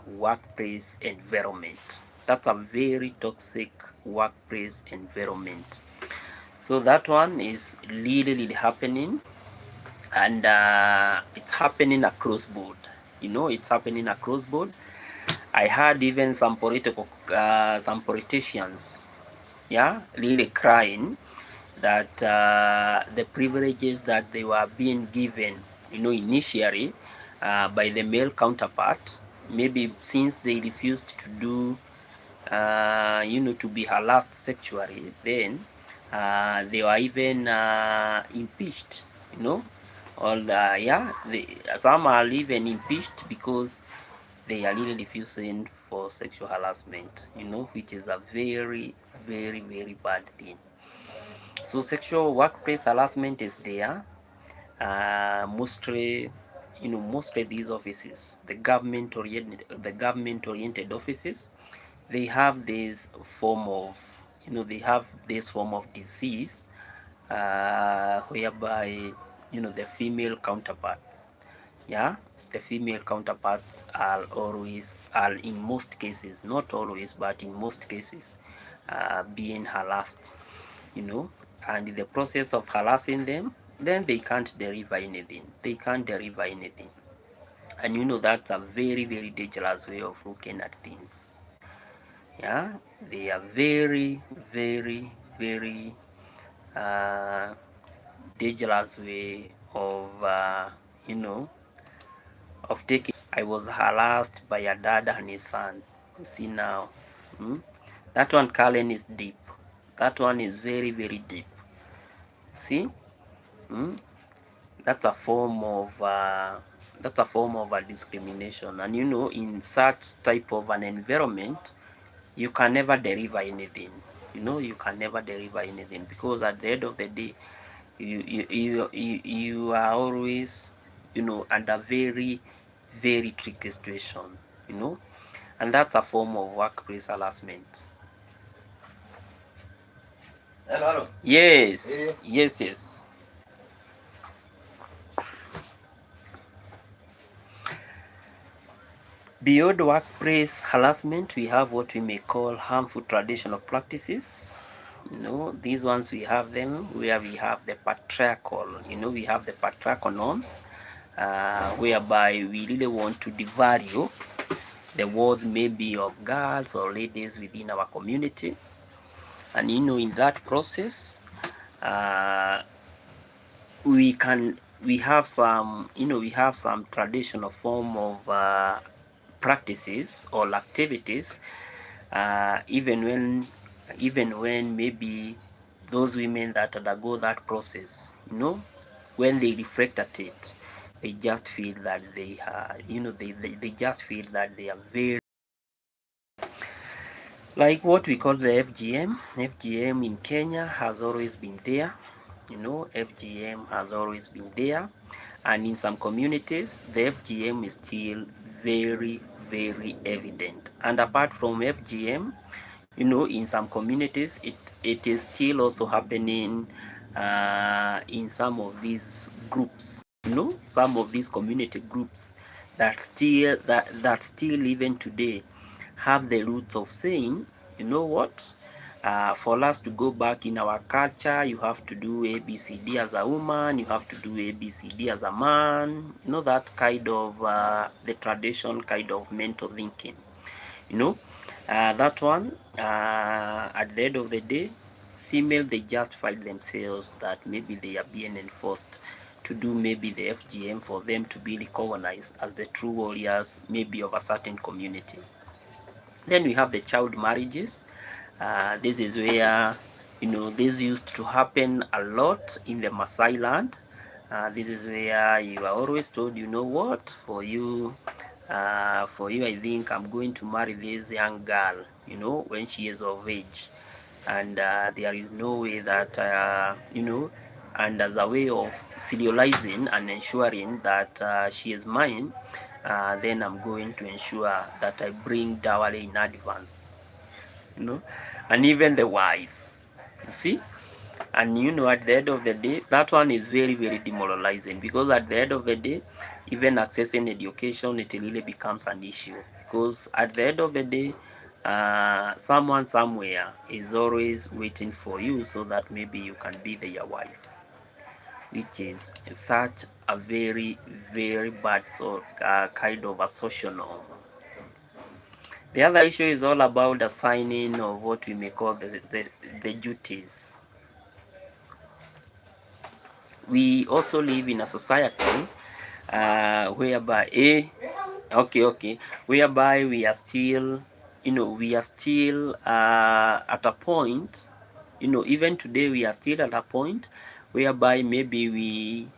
workplace environment. That's a very toxic workplace environment. So that one is really, really happening, and it's happening across board. It's happening across board. I heard even some politicians, really crying that the privileges that they were being given, initially by the male counterpart, maybe since they refused to do, to be harassed sexually, then they were even impeached, or some are even impeached because they are really refusing for sexual harassment, which is a very, very, very bad thing. So sexual workplace harassment is there. Mostly these offices, the government-oriented offices, they have this form of, disease whereby, the female counterparts, the female counterparts are in most cases, not always, but in most cases, being harassed, and in the process of harassing them, then they can't deliver anything. They can't deliver anything. And you know, that's a very, very dangerous way of looking at things. Yeah, they are very, very, very uh, dangerous way of, you know, of taking. I was harassed by a dad and his son. You see now, that one, Kalen, is deep. That one is very, very deep. See, that's a form of a discrimination. And you know, in such type of an environment, you can never deliver anything. You know, you can never deliver anything, because at the end of the day, you are always, you know, under very, very tricky situation, you know, and that's a form of workplace harassment. Hello. Yes, yes. Beyond workplace harassment, we have what we may call harmful traditional practices. You know, these ones, we have them where we have the patriarchal, you know, we have the patriarchal norms, whereby we really want to devalue the worth maybe of girls or ladies within our community. And you know, in that process, we have some, you know, we have some traditional form of practices or activities, even when maybe those women that undergo that process, you know, when they reflect at it, they just feel that they are, you know, they just feel that they are very, like what we call the FGM. FGM in Kenya has always been there. You know, FGM has always been there. And in some communities, the FGM is still very, very evident. And apart from FGM, you know, in some communities, it is still also happening in some of these groups. You know, some of these community groups that still even today have the roots of saying, you know what, for us to go back in our culture, you have to do ABCD as a woman, you have to do ABCD as a man, you know, that kind of the tradition kind of mental thinking, you know, that one, at the end of the day, female, they just find themselves that maybe they are being enforced to do maybe the FGM for them to be recognized as the true warriors maybe of a certain community. Then we have the child marriages. This is where, you know, this used to happen a lot in the Maasai land. This is where you are always told, you know what, I think I'm going to marry this young girl, you know, when she is of age. And there is no way that, you know, and as a way of serializing and ensuring that she is mine, then I'm going to ensure that I bring dowry in advance, you know, and even the wife, you see. And you know, at the end of the day, that one is very, very demoralizing, because at the end of the day, even accessing education, it really becomes an issue, because at the end of the day, someone somewhere is always waiting for you so that maybe you can be their wife, which is such a very, very bad kind of a social norm. The other issue is all about the signing of what we may call the duties. We also live in a society whereby whereby we are still, you know, at a point, you know, even today we are still at a point whereby maybe we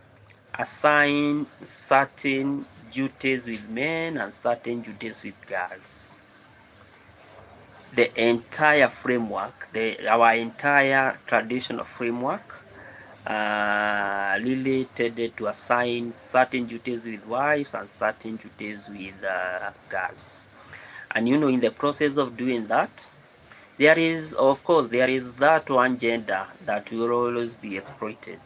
assign certain duties with men and certain duties with girls. The entire framework, our entire traditional framework really tended to assign certain duties with wives and certain duties with girls. And you know, in the process of doing that, there is, of course, there is that one gender that will always be exploited.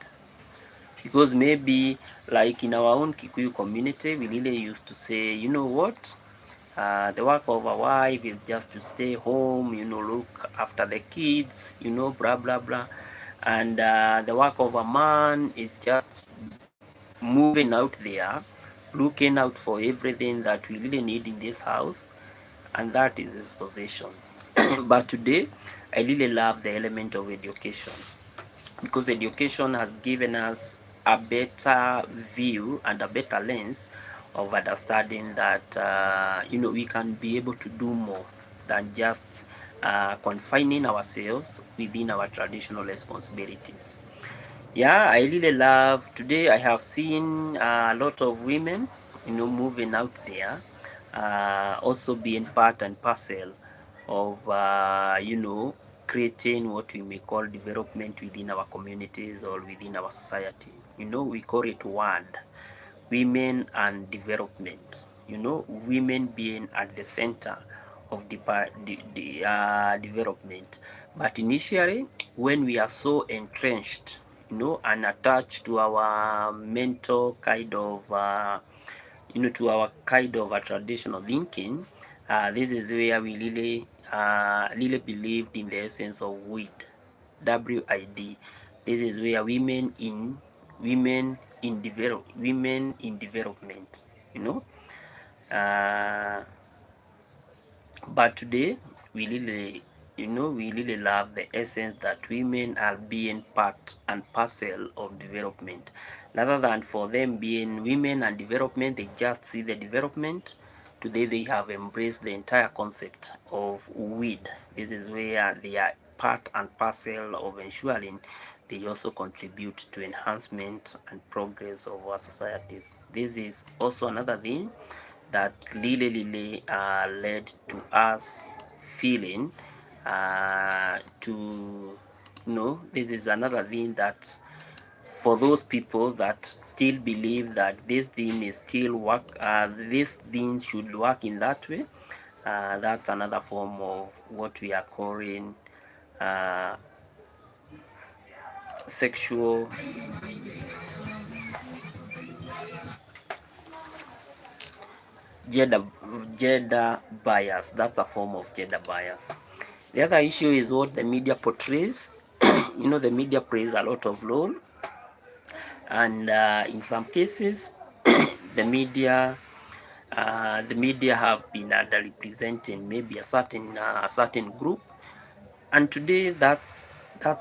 Because maybe, like in our own Kikuyu community, we really used to say, you know what, the work of a wife is just to stay home, you know, look after the kids, you know, blah, blah, blah. and the work of a man is just moving out there, looking out for everything that we really need in this house, and that is his position. But today, I really love the element of education, because education has given us a better view and a better lens of understanding that we can be able to do more than just confining ourselves within our traditional responsibilities. Yeah, I really love today. I have seen a lot of women, moving out there, also being part and parcel of, creating what we may call development within our communities or within our society. We call it WAND, women and development. Women being at the center of the development. But initially, when we are so entrenched, and attached to our mental kind of, to our kind of a traditional thinking, this is where we really believed in the essence of WID. This is where women in development, you know. Uh, but today we really love the essence that women are being part and parcel of development, rather than for them being women and development, they just see the development. Today they have embraced the entire concept of WID. This is where they are part and parcel of ensuring they also contribute to enhancement and progress of our societies. This is also another thing that really led to us feeling to this is another thing that, for those people that still believe that this thing is still this thing should work in that way, that's another form of what we are calling uh, sexual gender gender bias. That's a form of gender bias. The other issue is what the media portrays. The media plays a lot of role, and in some cases, the media have been underrepresenting maybe a certain group, and today that's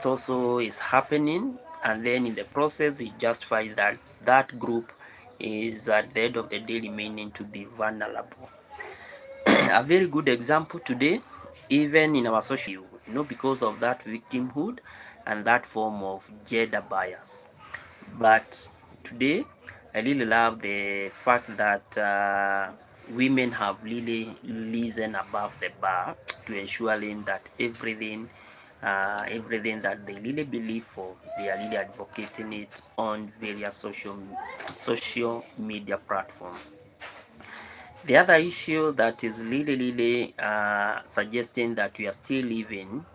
also is happening. And then in the process, you just find that that group is at the end of the day remaining to be vulnerable. A very good example today, even in our social, because of that victimhood and that form of gender bias. But today, I really love the fact that women have really risen above the bar to ensuring that everything that they really believe for, they are really advocating it on various social media platforms. The other issue that is really suggesting that we are still living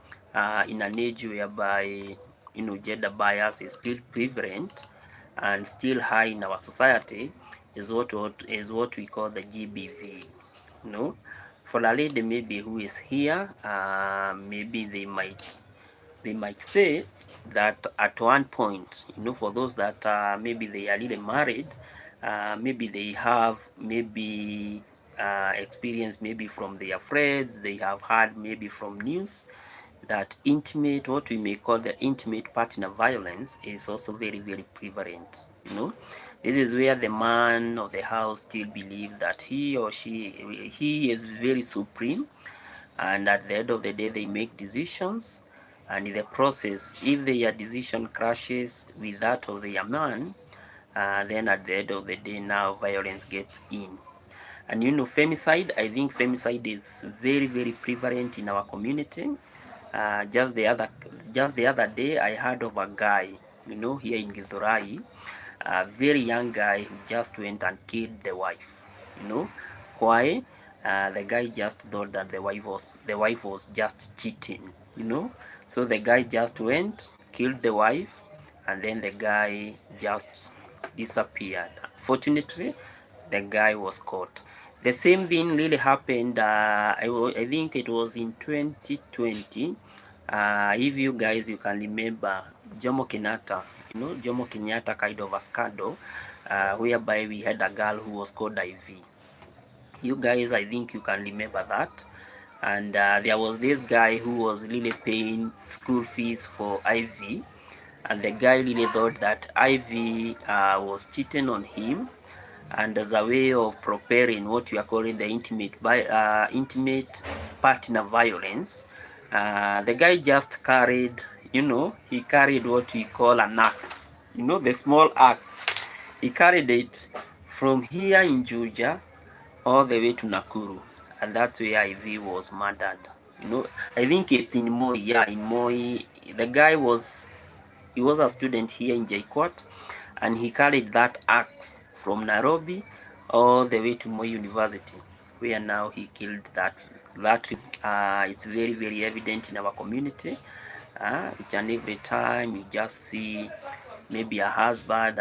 in an age whereby gender bias is still prevalent and still high in our society is what we call the GBV. For a lady maybe who is here, maybe they might say that at one point, for those that maybe they are really married, maybe they have maybe experience maybe from their friends, they have heard maybe from news that what we may call the intimate partner violence is also very, very prevalent. This is where the man of the house still believes that he is very supreme, and at the end of the day they make decisions, and in the process, if their decision crashes with that of their man, then at the end of the day now violence gets in. And femicide, I think femicide is very, very prevalent in our community. Just the other day I heard of a guy, here in Githurai, a very young guy who just went and killed the wife. Why? The guy just thought that the wife was just cheating. So the guy just went, killed the wife, and then the guy just disappeared. Fortunately, the guy was caught. The same thing really happened. I think it was in 2020, If you guys you can remember Jomo Kenyatta, Jomo Kenyatta kind of a scandal, whereby we had a girl who was called Ivy. You guys, I think you can remember that. And there was this guy who was really paying school fees for Ivy, and the guy really thought that Ivy was cheating on him, and as a way of preparing what we are calling the intimate partner violence, the guy just carried, he carried what we call an axe, the small axe. He carried it from here in Juja all the way to Nakuru, and that's where Ivy was murdered. I think it's in Moi. Yeah, in Moi. The guy he was a student here in JKUAT, and he carried that axe from Nairobi all the way to Moi University, where now he killed that. It's very, very evident in our community. Each and every time you just see maybe a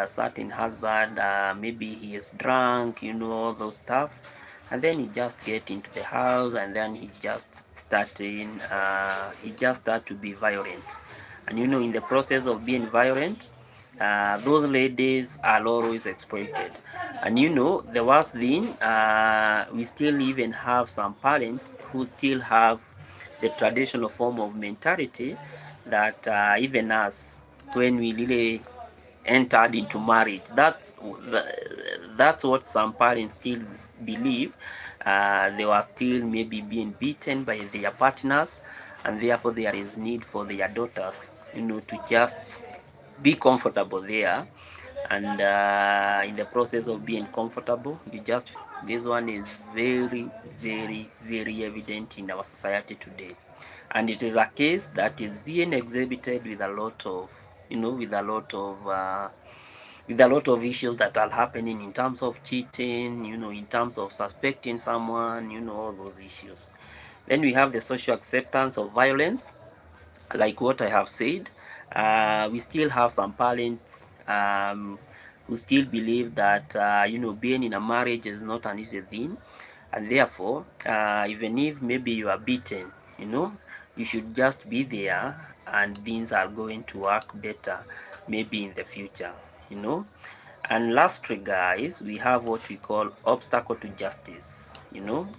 certain husband, maybe he is drunk, all those stuff, and then he just get into the house, and then he just start to be violent. And in the process of being violent, those ladies are always exploited. And the worst thing, we still even have some parents who still have the traditional form of mentality that even us, when we really entered into marriage, that's what some parents still believe. They were still maybe being beaten by their partners, and therefore there is need for their daughters, to just be comfortable there. And in the process of being comfortable, this one is very, very, very evident in our society today, and it is a case that is being exhibited with a lot of issues that are happening in terms of cheating, in terms of suspecting someone, all those issues. Then we have the social acceptance of violence, like what I have said. We still have some parents who still believe that being in a marriage is not an easy thing, and therefore even if maybe you are beaten, you should just be there, and things are going to work better maybe in the future. And lastly, guys, we have what we call obstacle to justice.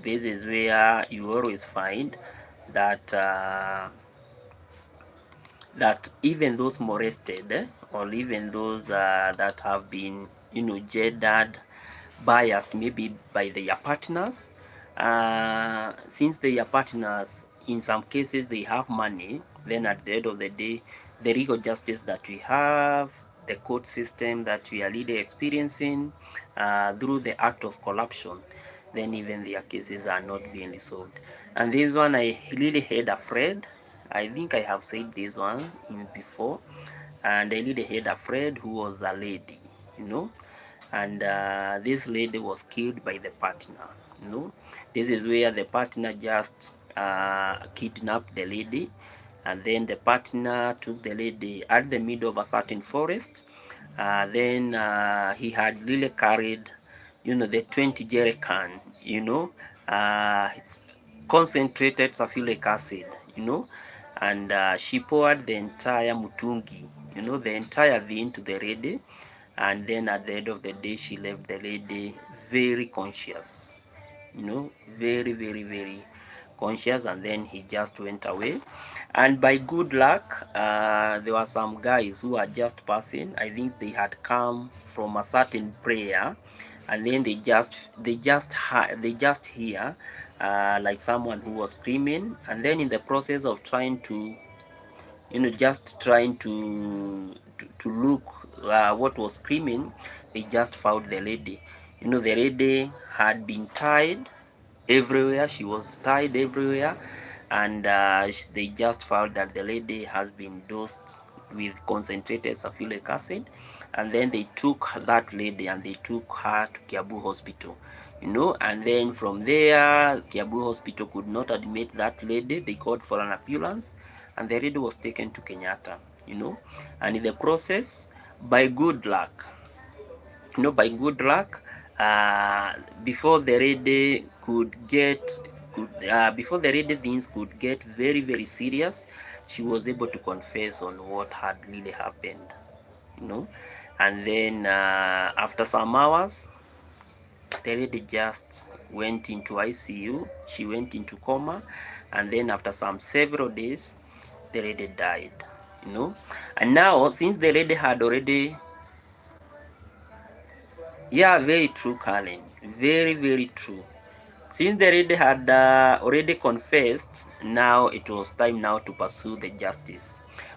This is where you always find that even those molested, or even those that have been gendered biased maybe by their partners, since their partners in some cases they have money, then at the end of the day, the legal justice that we have, the court system that we are really experiencing through the act of corruption, then even their cases are not being resolved. And this one I really had afraid. I think I have said this one before, and I really had a friend who was a lady, and this lady was killed by the partner. This is where the partner just kidnapped the lady, and then the partner took the lady at the middle of a certain forest. Then he had really carried, the 20 jerrycan, it's concentrated sulfuric acid, and she poured the entire mutungi, the entire thing to the lady, and then at the end of the day, she left the lady very conscious, very, very, very conscious, and then he just went away. And by good luck, there were some guys who are just passing. I think they had come from a certain prayer, and then they just hear like someone who was screaming, and then in the process of trying to just trying to look what was screaming, they just found the lady. The lady had been tied everywhere. She was tied everywhere, and they just found that the lady has been dosed with concentrated sulfuric acid, and then they took that lady and they took her to Kiambu Hospital. And then from there, Kiambu Hospital could not admit that lady. They called for an ambulance, and the lady was taken to Kenyatta. And in the process, by good luck, before the things could get very, very serious, she was able to confess on what had really happened, you know. And then after some hours, the lady just went into ICU. She went into coma, and then after some several days, the lady died, you know. And now, since the lady had already, yeah, very true, Colin, very, very true. Since the lady had already confessed, now it was time now to pursue the justice.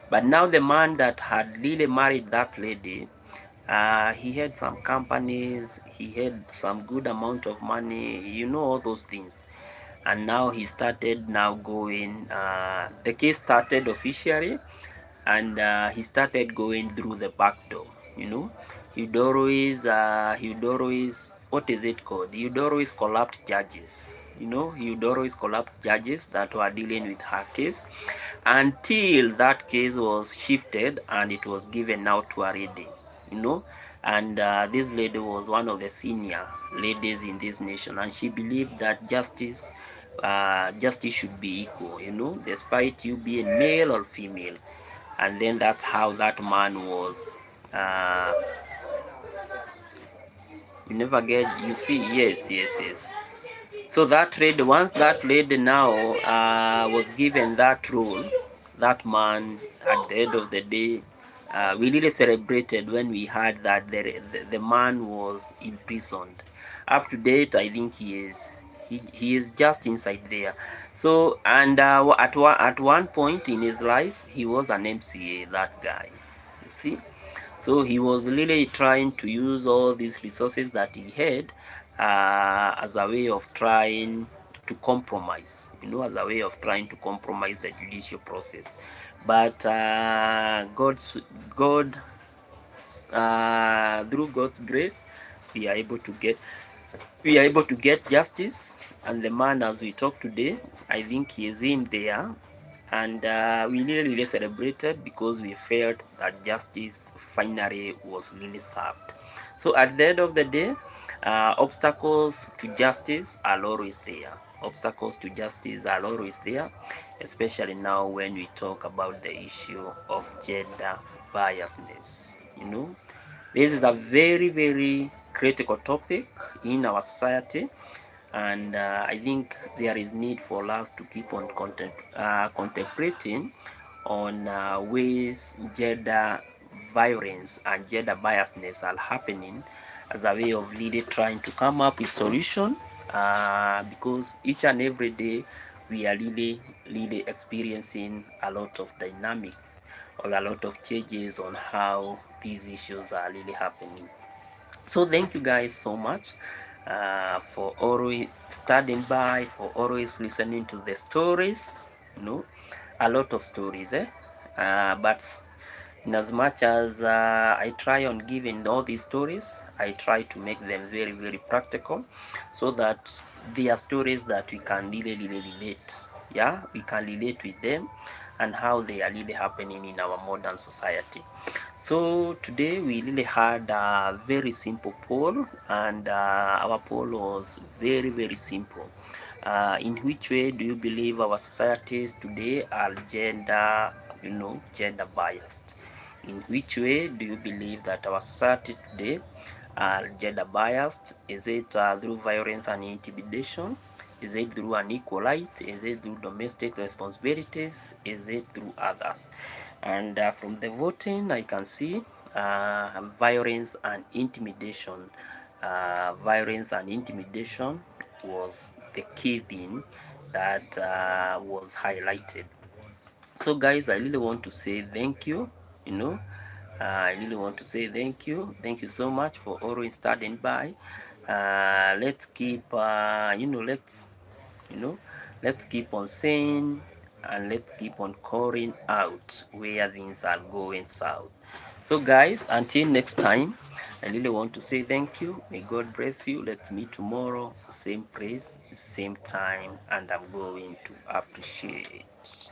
But now the man that had really married that lady, he had some companies, he had some good amount of money, you know, all those things. And now he started now going, the case started officially, and he started going through the back door, you know. He would always, what is it called? He would always collapse judges, you know. He would always collapse judges that were dealing with her case until that case was shifted and it was given out to a lady, you know. And this lady was one of the senior ladies in this nation, and she believed that justice should be equal, you know, despite you being male or female. And then that's how that man was, uh, you never get, you see. Yes, yes, yes. So that lady, once that lady now was given that role, that man, at the end of the day, we really celebrated when we heard that the man was imprisoned. Up to date, I think he is just inside there. So, and at one point in his life, he was an MCA, that guy, you see. So he was really trying to use all these resources that he had as a way of trying to compromise, you know, as a way of trying to compromise the judicial process. But God, through God's grace, we are able to get justice. And the man, as we talk today, I think he is in there, and we really celebrated because we felt that justice finally was really served. So at the end of the day, obstacles to justice are always there. Obstacles to justice are always there, especially now when we talk about the issue of gender biasness. You know, this is a very, very critical topic in our society, and I think there is need for us to keep on contemplating on ways gender violence and gender biasness are happening, as a way of really trying to come up with solution, because each and every day we are really experiencing a lot of dynamics or a lot of changes on how these issues are really happening. So thank you guys so much for always standing by, for always listening to the stories. You know, a lot of stories, but in as much as I try on giving all these stories, I try to make them very, very practical, so that they are stories that we can really relate. Yeah, we can relate with them and how they are really happening in our modern society. So today we really had a very simple poll, and our poll was very, very simple. In which way do you believe our societies today are gender biased? In which way do you believe that our society today are gender biased? Is it through violence and intimidation? Is it through unequal right? Is it through domestic responsibilities? Is it through others? And from the voting, I can see violence and intimidation. Violence and intimidation was the key thing that was highlighted. So guys, I really want to say thank you. You know, I really want to say thank you. Thank you so much for always standing by. Let's keep, you know, let's keep on saying, and let's keep on calling out where things are going south. So guys, until next time, I really want to say thank you. May God bless you. Let's meet tomorrow, same place, same time, and I'm going to appreciate.